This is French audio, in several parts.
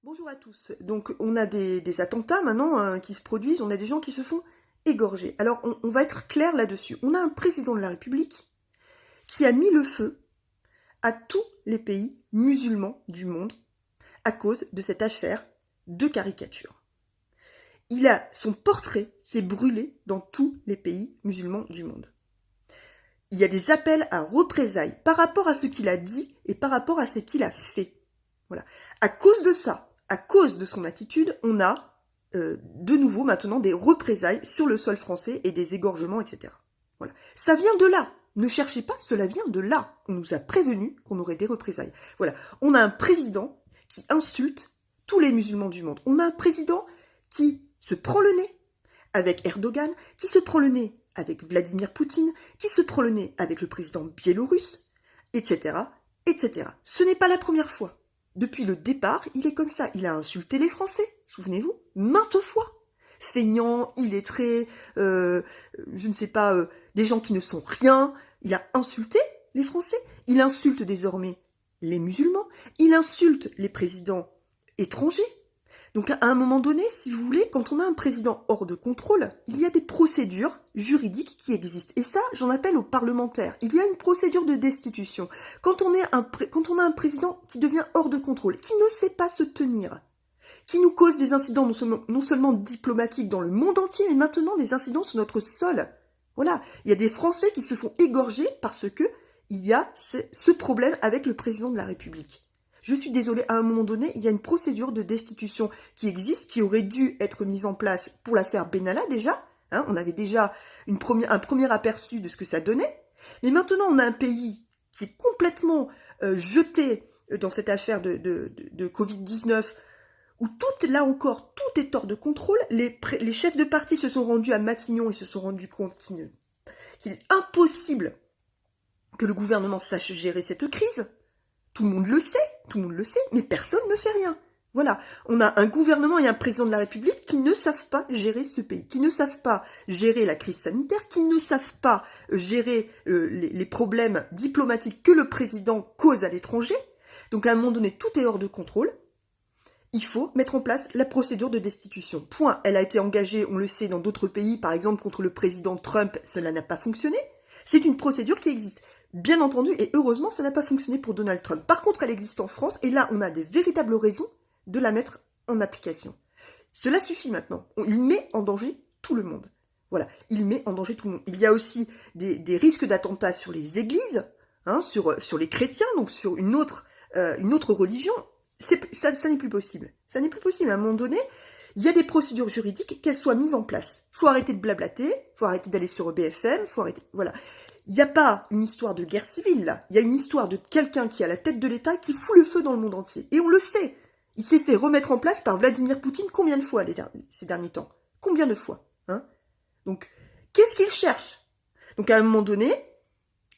Bonjour à tous. Donc on a des attentats maintenant qui se produisent, on a des gens qui se font égorger. Alors on va être clair là-dessus. On a un président de la République qui a mis le feu à tous les pays musulmans du monde à cause de cette affaire de caricature. Il a son portrait qui est brûlé dans tous les pays musulmans du monde. Il y a des appels à représailles par rapport à ce qu'il a dit et par rapport à ce qu'il a fait. Voilà. À cause de ça, à cause de son attitude, on a de nouveau maintenant des représailles sur le sol français et des égorgements, etc. Voilà. Ça vient de là. Ne cherchez pas, cela vient de là. On nous a prévenu qu'on aurait des représailles. Voilà. On a un président qui insulte tous les musulmans du monde. On a un président qui se prend le nez avec Erdogan, qui se prend le nez avec Vladimir Poutine, qui se prend le nez avec le président biélorusse, etc., etc. Ce n'est pas la première fois. Depuis le départ, il est comme ça. Il a insulté les Français, souvenez-vous, maintes fois. Feignant, illettré, je ne sais pas, des gens qui ne sont rien. Il a insulté les Français. Il insulte désormais les musulmans. Il insulte les présidents étrangers. Donc à un moment donné, si vous voulez, quand on a un président hors de contrôle, il y a des procédures juridiques qui existent. Et ça, j'en appelle aux parlementaires. Il y a une procédure de destitution. Quand on a un président qui devient hors de contrôle, qui ne sait pas se tenir, qui nous cause des incidents non seulement diplomatiques dans le monde entier, mais maintenant des incidents sur notre sol. Voilà, il y a des Français qui se font égorger parce que il y a ce problème avec le président de la République. Je suis désolée, à un moment donné, il y a une procédure de destitution qui existe, qui aurait dû être mise en place pour l'affaire Benalla déjà. Hein, on avait déjà un premier aperçu de ce que ça donnait. Mais maintenant, on a un pays qui est complètement jeté dans cette affaire de Covid-19, où là encore, tout est hors de contrôle. Les chefs de parti se sont rendus à Matignon et se sont rendus compte qu'il est impossible que le gouvernement sache gérer cette crise. Tout le monde le sait, mais personne ne fait rien. Voilà, on a un gouvernement et un président de la République qui ne savent pas gérer ce pays, qui ne savent pas gérer la crise sanitaire, qui ne savent pas gérer les problèmes diplomatiques que le président cause à l'étranger. Donc à un moment donné, tout est hors de contrôle. Il faut mettre en place la procédure de destitution. Point. Elle a été engagée, on le sait, dans d'autres pays, par exemple contre le président Trump, cela n'a pas fonctionné. C'est une procédure qui existe. Bien entendu, et heureusement, ça n'a pas fonctionné pour Donald Trump. Par contre, elle existe en France, et là, on a des véritables raisons de la mettre en application. Cela suffit maintenant. Il met en danger tout le monde. Voilà, il met en danger tout le monde. Il y a aussi des risques d'attentats sur les églises, hein, sur les chrétiens, donc sur une autre religion. Ça n'est plus possible. Ça n'est plus possible. À un moment donné, il y a des procédures juridiques, qu'elles soient mises en place. Il faut arrêter de blablater, il faut arrêter d'aller sur BFM, il faut arrêter... Voilà. Il n'y a pas une histoire de guerre civile, là. Il y a une histoire de quelqu'un qui est à la tête de l'État qui fout le feu dans le monde entier. Et on le sait. Il s'est fait remettre en place par Vladimir Poutine combien de fois ces derniers temps? Combien de fois, hein? Donc, qu'est-ce qu'il cherche? Donc, à un moment donné,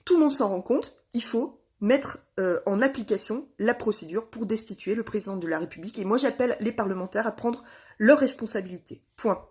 tout le monde s'en rend compte, il faut mettre en application la procédure pour destituer le président de la République. Et moi, j'appelle les parlementaires à prendre leurs responsabilités. Point.